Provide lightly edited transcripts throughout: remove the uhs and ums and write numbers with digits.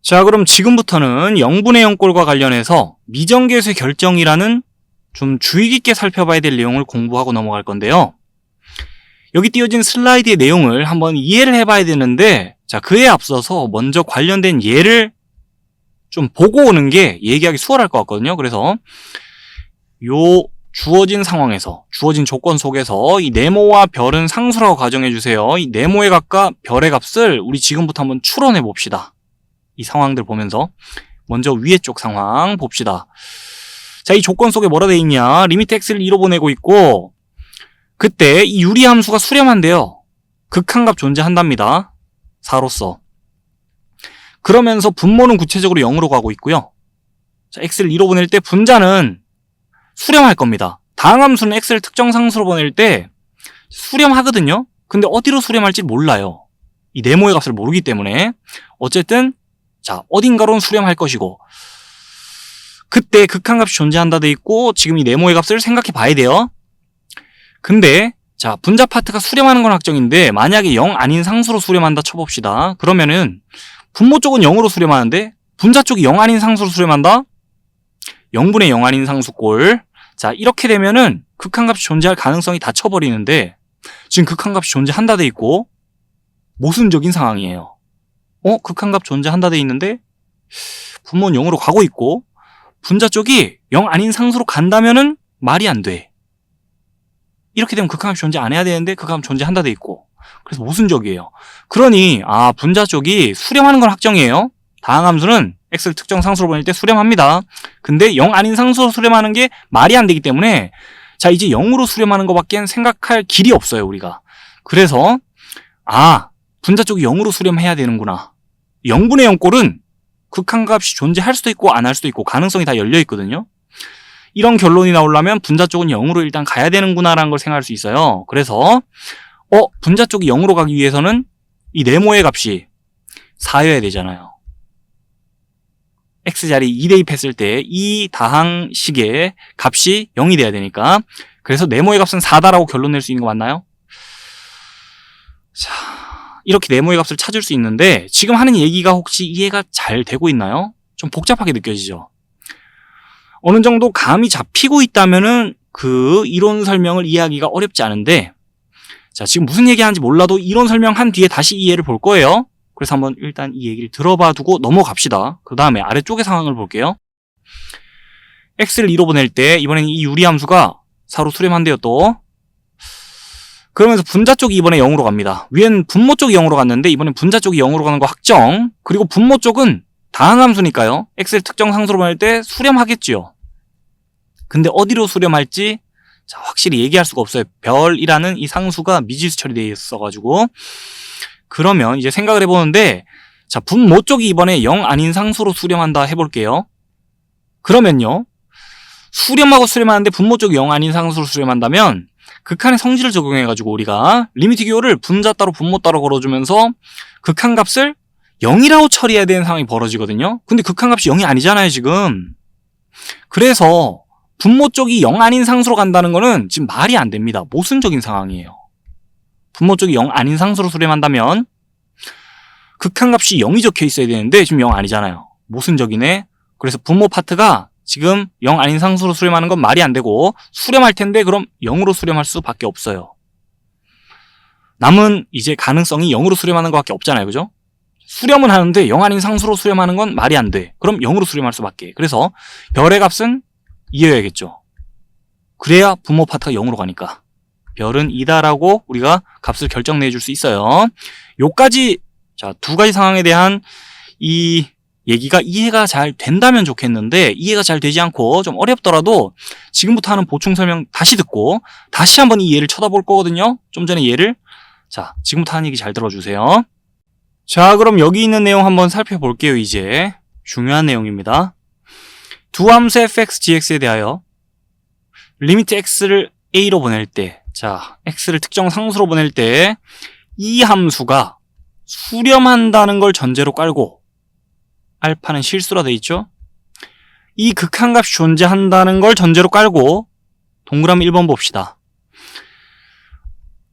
자, 그럼 지금부터는 0분의 0꼴과 관련해서 미정계수의 결정이라는 좀 주의 깊게 살펴봐야 될 내용을 공부하고 넘어갈 건데요. 여기 띄워진 슬라이드의 내용을 한번 이해를 해봐야 되는데, 자, 그에 앞서서 먼저 관련된 예를 좀 보고 오는 게 얘기하기 수월할 것 같거든요. 그래서 요 주어진 상황에서, 주어진 조건 속에서 이 네모와 별은 상수라고 가정해 주세요. 이 네모의 값과 별의 값을 우리 지금부터 한번 추론해 봅시다. 이 상황들 보면서 먼저 위에 쪽 상황 봅시다. 자, 이 조건 속에 뭐라 돼 있냐? 리미트 x를 2로 보내고 있고, 그때 이 유리함수가 수렴한대요. 극한값 존재한답니다. 4로서. 그러면서 분모는 구체적으로 0으로 가고 있고요. 자, x를 2로 보낼 때 분자는 수렴할 겁니다. 다항함수는 x를 특정 상수로 보낼 때 수렴하거든요. 근데 어디로 수렴할지 몰라요. 이 네모의 값을 모르기 때문에. 어쨌든 자, 어딘가로는 수렴할 것이고, 그때 극한값이 존재한다 돼 있고, 지금 이 네모의 값을 생각해 봐야 돼요. 근데 자, 분자 파트가 수렴하는 건 확정인데, 만약에 0 아닌 상수로 수렴한다 쳐봅시다. 그러면은 분모 쪽은 0으로 수렴하는데 분자 쪽이 0 아닌 상수로 수렴한다? 0분의 0 아닌 상수꼴. 자, 이렇게 되면은 극한값이 존재할 가능성이 다 쳐버리는데, 지금 극한값이 존재한다 돼 있고 모순적인 상황이에요. 극한값 존재한다 돼 있는데 분모는 0으로 가고 있고 분자 쪽이 0 아닌 상수로 간다면은 말이 안 돼. 이렇게 되면 극한값이 존재 안 해야 되는데 극한값 존재한다 돼 있고, 그래서 모순적이에요. 그러니 분자 쪽이 수렴하는 건 확정이에요. 다항함수는 x를 특정 상수로 보낼 때 수렴합니다. 근데 0 아닌 상수로 수렴하는 게 말이 안 되기 때문에, 자, 이제 0으로 수렴하는 것밖에 생각할 길이 없어요, 우리가. 그래서 분자 쪽이 0으로 수렴해야 되는구나. 0분의 0꼴은 극한값이 존재할 수도 있고 안 할 수도 있고 가능성이 다 열려 있거든요. 이런 결론이 나오려면 분자 쪽은 0으로 일단 가야 되는구나라는 걸 생각할 수 있어요. 그래서 분자 쪽이 0으로 가기 위해서는 이 네모의 값이 4여야 되잖아요. x자리 2 대입했을 때 이 다항식의 값이 0이 돼야 되니까, 그래서 네모의 값은 4다라고 결론 낼 수 있는 거 맞나요? 자, 이렇게 네모의 값을 찾을 수 있는데, 지금 하는 얘기가 혹시 이해가 잘 되고 있나요? 좀 복잡하게 느껴지죠? 어느 정도 감이 잡히고 있다면은 그 이론 설명을 이해하기가 어렵지 않은데, 자, 지금 무슨 얘기하는지 몰라도 이론 설명한 뒤에 다시 이해를 볼 거예요. 그래서 한번 일단 이 얘기를 들어봐 두고 넘어갑시다. 그 다음에 아래쪽의 상황을 볼게요. x를 2로 보낼 때 이번엔 이 유리함수가 4로 수렴한대요 또. 그러면서 분자 쪽이 이번에 0으로 갑니다. 위엔 분모 쪽이 0으로 갔는데 이번엔 분자 쪽이 0으로 가는 거 확정. 그리고 분모 쪽은 다항함수니까요. x를 특정 상수로 보낼 때 수렴하겠지요. 근데 어디로 수렴할지 자, 확실히 얘기할 수가 없어요. 별이라는 이 상수가 미지수 처리되어 있어가지고. 그러면 이제 생각을 해보는데, 자, 분모 쪽이 이번에 0 아닌 상수로 수렴한다 해볼게요. 그러면요, 수렴하고 수렴하는데 분모 쪽이 0 아닌 상수로 수렴한다면 극한의 성질을 적용해가지고 우리가 리미트 기호를 분자 따로 분모 따로 걸어주면서 극한값을 0이라고 처리해야 되는 상황이 벌어지거든요. 근데 극한값이 0이 아니잖아요 지금. 그래서 분모 쪽이 0 아닌 상수로 간다는 거는 지금 말이 안 됩니다. 모순적인 상황이에요. 분모 쪽이 0 아닌 상수로 수렴한다면 극한값이 0이 적혀 있어야 되는데 지금 0 아니잖아요. 모순적이네. 그래서 분모 파트가 지금 0 아닌 상수로 수렴하는 건 말이 안 되고, 수렴할 텐데 그럼 0으로 수렴할 수밖에 없어요. 남은 이제 가능성이 0으로 수렴하는 것밖에 없잖아요. 그죠? 수렴은 하는데 0 아닌 상수로 수렴하는 건 말이 안 돼. 그럼 0으로 수렴할 수밖에. 그래서 별의 값은 2여야겠죠. 그래야 분모 파트가 0으로 가니까. 별은 2다라고 우리가 값을 결정내 줄 수 있어요. 요까지, 자, 두 가지 상황에 대한 이 얘기가 이해가 잘 된다면 좋겠는데, 이해가 잘 되지 않고 좀 어렵더라도 지금부터 하는 보충 설명 다시 듣고 다시 한번 이 예를 쳐다볼 거거든요. 좀 전에 예를. 자, 지금부터 하는 얘기 잘 들어주세요. 자, 그럼 여기 있는 내용 한번 살펴볼게요. 이제 중요한 내용입니다. 두 함수 fx, gx에 대하여 리미트 x를 a로 보낼 때, 자, x를 특정 상수로 보낼 때 이 함수가 수렴한다는 걸 전제로 깔고, 알파는 실수라 돼 있죠? 이 극한값이 존재한다는 걸 전제로 깔고 동그라미 1번 봅시다.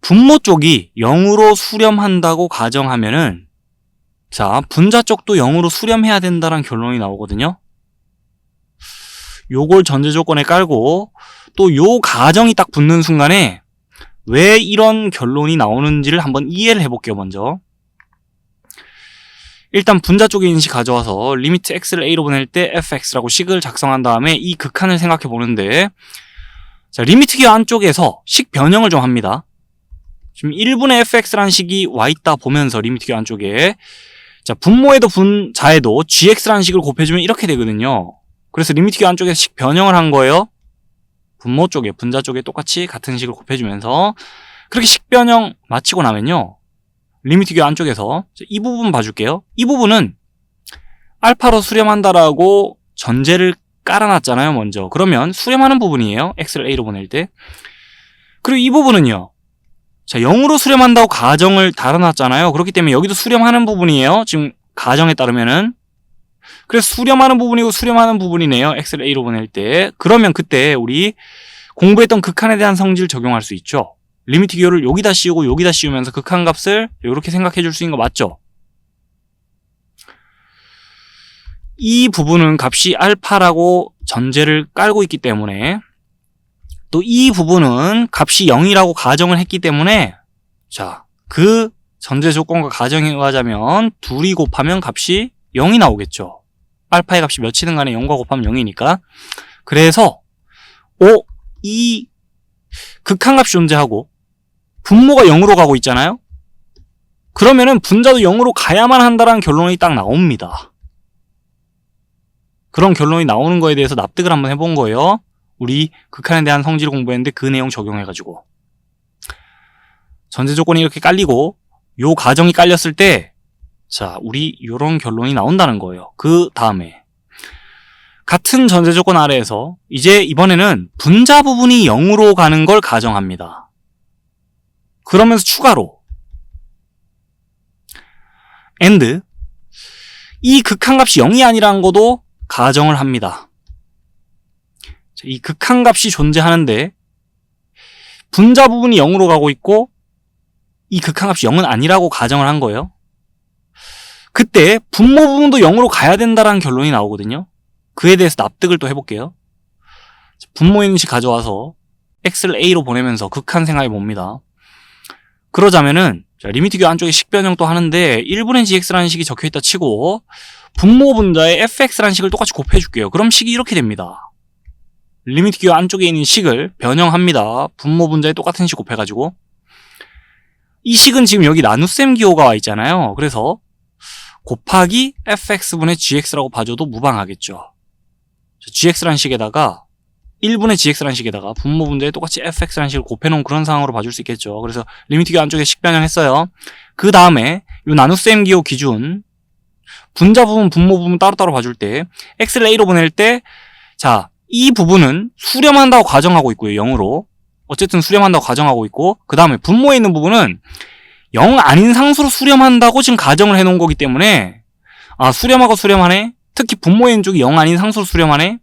분모 쪽이 0으로 수렴한다고 가정하면은 자, 분자 쪽도 0으로 수렴해야 된다는 결론이 나오거든요. 요걸 전제 조건에 깔고 또 요 가정이 딱 붙는 순간에 왜 이런 결론이 나오는지를 한번 이해를 해볼게요. 먼저 일단 분자 쪽의 인식 가져와서 리미트 x를 a로 보낼 때 fx라고 식을 작성한 다음에 이 극한을 생각해 보는데, 자, 리미트 기호 안쪽에서 식 변형을 좀 합니다. 지금 1분의 fx라는 식이 와 있다 보면서 리미트 기호 안쪽에, 자, 분모에도 분자에도 gx라는 식을 곱해주면 이렇게 되거든요. 그래서 리미트 기호 안쪽에서 식 변형을 한 거예요. 분모 쪽에, 분자 쪽에 똑같이 같은 식을 곱해주면서. 그렇게 식 변형 마치고 나면요, 리미트 기호 안쪽에서 이 부분 봐줄게요. 이 부분은 알파로 수렴한다라고 전제를 깔아놨잖아요, 먼저. 그러면 수렴하는 부분이에요, x를 a로 보낼 때. 그리고 이 부분은요, 자, 0으로 수렴한다고 가정을 달아놨잖아요. 그렇기 때문에 여기도 수렴하는 부분이에요, 지금 가정에 따르면은. 그래서 수렴하는 부분이고 수렴하는 부분이네요, x를 a로 보낼 때. 그러면 그때 우리 공부했던 극한에 대한 성질 적용할 수 있죠. 리미트 기호를 여기다 씌우고 여기다 씌우면서 극한값을 이렇게 생각해 줄 수 있는 거 맞죠? 이 부분은 값이 알파라고 전제를 깔고 있기 때문에, 또 이 부분은 값이 0이라고 가정을 했기 때문에, 자, 그 전제 조건과 가정에 의하자면 둘이 곱하면 값이 0이 나오겠죠. 알파의 값이 몇이든 간에 0과 곱하면 0이니까. 그래서 이 극한값이 존재하고 분모가 0으로 가고 있잖아요. 그러면은 분자도 0으로 가야만 한다라는 결론이 딱 나옵니다. 그런 결론이 나오는 거에 대해서 납득을 한번 해본 거예요. 우리 극한에 대한 성질을 공부했는데 그 내용 적용해가지고. 전제 조건이 이렇게 깔리고 요 가정이 깔렸을 때, 자, 우리 요런 결론이 나온다는 거예요. 그 다음에 같은 전제 조건 아래에서 이제 이번에는 분자 부분이 0으로 가는 걸 가정합니다. 그러면서 추가로 and 이 극한값이 0이 아니라는 것도 가정을 합니다. 이 극한값이 존재하는데 분자 부분이 0으로 가고 있고 이 극한값이 0은 아니라고 가정을 한 거예요. 그때 분모 부분도 0으로 가야 된다는 결론이 나오거든요. 그에 대해서 납득을 또 해볼게요. 분모 인식 가져와서 x를 a로 보내면서 극한 생각해 봅니다. 그러자면은, 자, 리미트 기호 안쪽에 식 변형 또 하는데 1분의 gx라는 식이 적혀있다 치고 분모 분자에 fx라는 식을 똑같이 곱해줄게요. 그럼 식이 이렇게 됩니다. 리미트 기호 안쪽에 있는 식을 변형합니다. 분모 분자에 똑같은 식 곱해가지고. 이 식은 지금 여기 나눗셈 기호가 와 있잖아요. 그래서 곱하기 fx분의 gx라고 봐줘도 무방하겠죠. gx라는 식에다가 1분의 gx라는 식에다가 분모 분자에 똑같이 fx라는 식을 곱해놓은 그런 상황으로 봐줄 수 있겠죠. 그래서 리미트 기호 안쪽에 식 변형했어요. 그 다음에 이 나눗셈 기호 기준 분자 부분, 분모 부분 따로따로 봐줄 때 x를 a로 보낼 때, 자, 이 부분은 수렴한다고 가정하고 있고요. 0으로. 어쨌든 수렴한다고 가정하고 있고, 그 다음에 분모에 있는 부분은 0 아닌 상수로 수렴한다고 지금 가정을 해놓은 거기 때문에, 아, 수렴하고 수렴하네? 특히 분모에 있는 쪽이 0 아닌 상수로 수렴하네?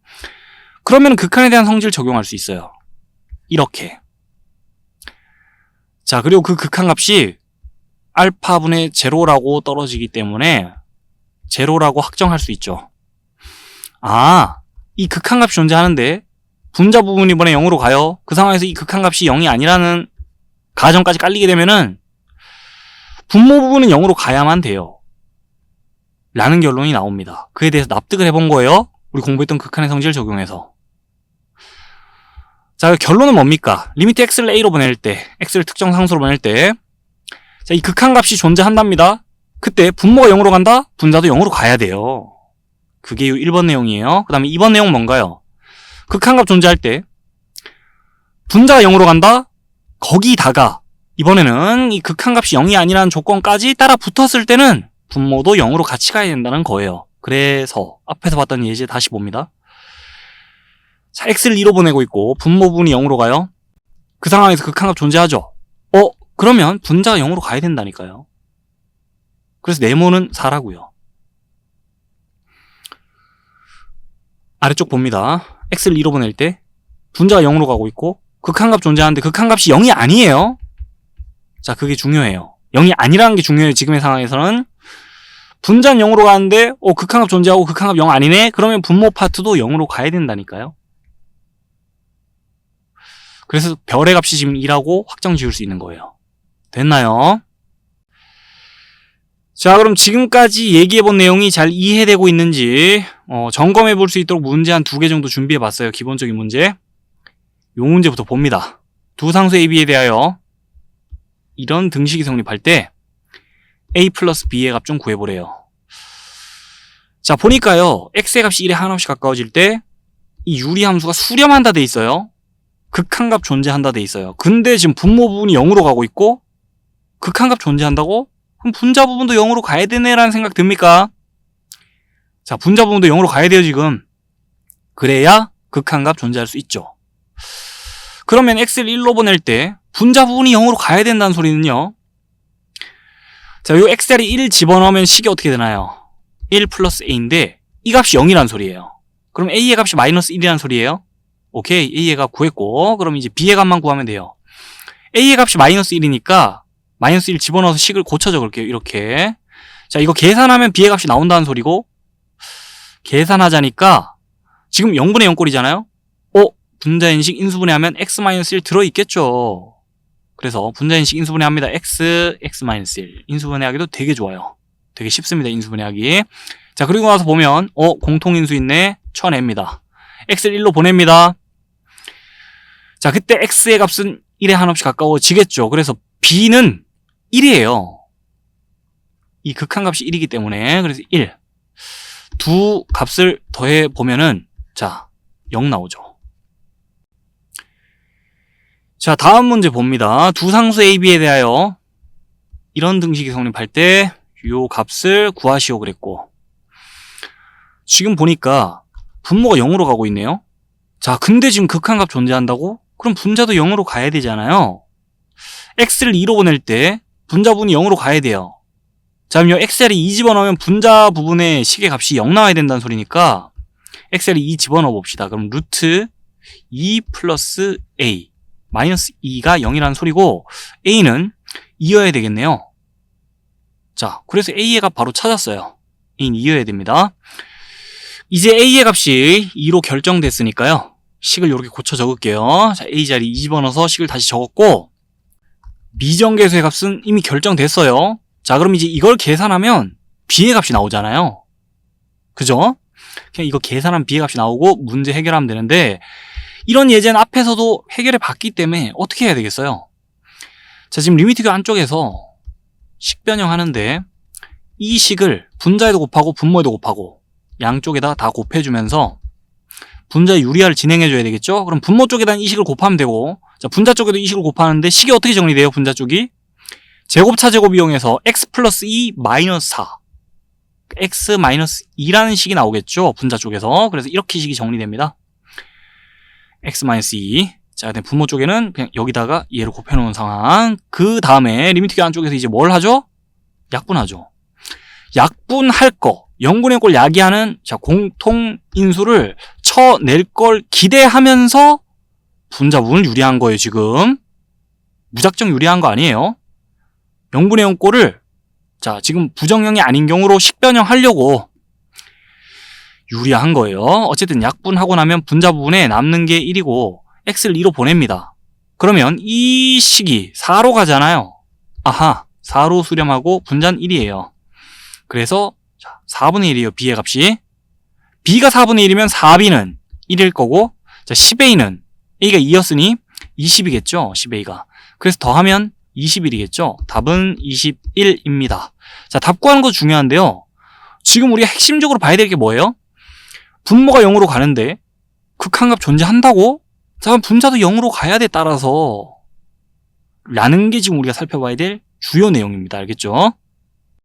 그러면 극한에 대한 성질을 적용할 수 있어요. 이렇게. 자, 그리고 그 극한값이 알파분의 제로라고 떨어지기 때문에 제로라고 확정할 수 있죠. 아, 이 극한값이 존재하는데 분자 부분이 이번에 0으로 가요. 그 상황에서 이 극한값이 0이 아니라는 가정까지 깔리게 되면은 분모 부분은 0으로 가야만 돼요. 라는 결론이 나옵니다. 그에 대해서 납득을 해본 거예요. 우리 공부했던 극한의 성질을 적용해서. 자, 결론은 뭡니까? 리미트 x를 a로 보낼 때, x를 특정 상수로 보낼 때, 자, 이 극한값이 존재한답니다. 그때 분모가 0으로 간다? 분자도 0으로 가야 돼요. 그게 1번 내용이에요. 그 다음에 2번 내용 뭔가요? 극한값 존재할 때 분자가 0으로 간다? 거기다가 이번에는 이 극한값이 0이 아니라는 조건까지 따라 붙었을 때는 분모도 0으로 같이 가야 된다는 거예요. 그래서 앞에서 봤던 예제 다시 봅니다. 자, x를 2로 보내고 있고 분모 부분이 0으로 가요. 그 상황에서 극한값 존재하죠. 그러면 분자가 0으로 가야 된다니까요. 그래서 네모는 4라고요. 아래쪽 봅니다. x를 2로 보낼 때 분자가 0으로 가고 있고 극한값 존재하는데 극한값이 0이 아니에요. 자, 그게 중요해요. 0이 아니라는 게 중요해요. 지금의 상황에서는 분자는 0으로 가는데 극한값 존재하고 극한값 0 아니네? 그러면 분모 파트도 0으로 가야 된다니까요. 그래서 별의 값이 지금 2라고 확정 지을 수 있는 거예요. 됐나요? 자, 그럼 지금까지 얘기해본 내용이 잘 이해되고 있는지 점검해 볼 수 있도록 문제 한 2개 정도 준비해 봤어요. 기본적인 문제. 요 문제부터 봅니다. 두 상수 AB에 대하여 이런 등식이 성립할 때 A 플러스 B의 값 좀 구해보래요. 자, 보니까요. X의 값이 1에 한없이 가까워질 때 이 유리함수가 수렴한다 돼 있어요. 극한값 존재한다 돼 있어요. 근데 지금 분모 부분이 0으로 가고 있고 극한값 존재한다고? 그럼 분자 부분도 0으로 가야 되네라는 생각 듭니까? 자, 분자 부분도 0으로 가야 돼요, 지금. 그래야 극한값 존재할 수 있죠. 그러면 x를 1로 보낼 때 분자 부분이 0으로 가야 된다는 소리는요. 자, 요 x자리 1 집어넣으면 식이 어떻게 되나요? 1 플러스 a인데 이 값이 0이란 소리예요. 그럼 a의 값이 마이너스 1이란 소리예요. 오케이, a의 값 구했고 그럼 이제 b의 값만 구하면 돼요. a의 값이 마이너스 1이니까 마이너스 1 집어넣어서 식을 고쳐 적을게요. 이렇게. 자, 이거 계산하면 b의 값이 나온다는 소리고 계산하자니까 지금 0분의 0꼴이잖아요. 분자인식 인수분해하면 x-1 들어있겠죠. 그래서 분자인식 인수분해합니다. x-1 인수분해하기도 되게 좋아요. 되게 쉽습니다. 인수분해하기. 자, 그리고 나서 보면 공통인수 있네. 쳐냅니다. x를 1로 보냅니다. 자, 그때 x의 값은 1에 한없이 가까워지겠죠. 그래서 b는 1이에요. 이 극한값이 1이기 때문에 그래서 1. 두 값을 더해 보면은 자, 0 나오죠. 자, 다음 문제 봅니다. 두 상수 AB에 대하여 이런 등식이 성립할 때 요 값을 구하시오 그랬고 지금 보니까 분모가 0으로 가고 있네요. 자, 근데 지금 극한값 존재한다고? 그럼 분자도 0으로 가야 되잖아요. x를 2로 보낼 때 분자 부분이 0으로 가야 돼요. 자, 그럼 요 x자리 2 집어넣으면 분자 부분의 식의 값이 0 나와야 된다는 소리니까 x자리 2 집어넣어 봅시다. 그럼 루트 2 플러스 a 마이너스 2가 0이라는 소리고 a는 2여야 되겠네요. 자, 그래서 a의 값 바로 찾았어요. a는 2여야 됩니다. 이제 a의 값이 2로 결정됐으니까요. 식을 이렇게 고쳐 적을게요. 자, a 자리 2 집어넣어서 식을 다시 적었고 미정계수의 값은 이미 결정됐어요. 자, 그럼 이제 이걸 계산하면 b의 값이 나오잖아요. 그죠? 그냥 이거 계산하면 b의 값이 나오고 문제 해결하면 되는데 이런 예제는 앞에서도 해결해 봤기 때문에 어떻게 해야 되겠어요? 자, 지금 리미트 교 안쪽에서 식 변형하는데 이 식을 분자에도 곱하고 분모에도 곱하고 양쪽에다 다 곱해주면서 분자 유리화를 진행해줘야 되겠죠? 그럼 분모 쪽에다 이 식을 곱하면 되고 자, 분자 쪽에도 이 식을 곱하는데 식이 어떻게 정리돼요? 분자 쪽이 제곱차 제곱 이용해서 x 플러스 2 마이너스 4 x 마이너스 2라는 식이 나오겠죠? 분자 쪽에서. 그래서 이렇게 식이 정리됩니다. x-2. 자, 근데 분모 쪽에는 그냥 여기다가 얘를 곱해놓은 상황. 그 다음에 리미트 안쪽에서 이제 뭘 하죠? 약분하죠. 약분할 거. 0분의 0꼴 야기하는 자, 공통인수를 쳐낼 걸 기대하면서 분자 부분을 유리한 거예요, 지금. 무작정 유리한 거 아니에요. 0분의 0꼴을 자, 지금 부정형이 아닌 경우로 식변형 하려고 유리한 거예요. 어쨌든 약분하고 나면 분자 부분에 남는 게 1이고 x를 2로 보냅니다. 그러면 이 식이 4로 가잖아요. 아하, 4로 수렴하고 분자는 1이에요. 그래서 4분의 1이에요. b의 값이. b가 4분의 1이면 4b는 1일 거고 자, 10a는 a가 2였으니 20이겠죠. 10a가. 그래서 더하면 21이겠죠. 답은 21입니다. 자, 답 구하는 거 중요한데요. 지금 우리가 핵심적으로 봐야 될 게 뭐예요? 분모가 0으로 가는데 극한값 존재한다고? 자, 분자도 0으로 가야 돼 따라서 라는 게 지금 우리가 살펴봐야 될 주요 내용입니다. 알겠죠?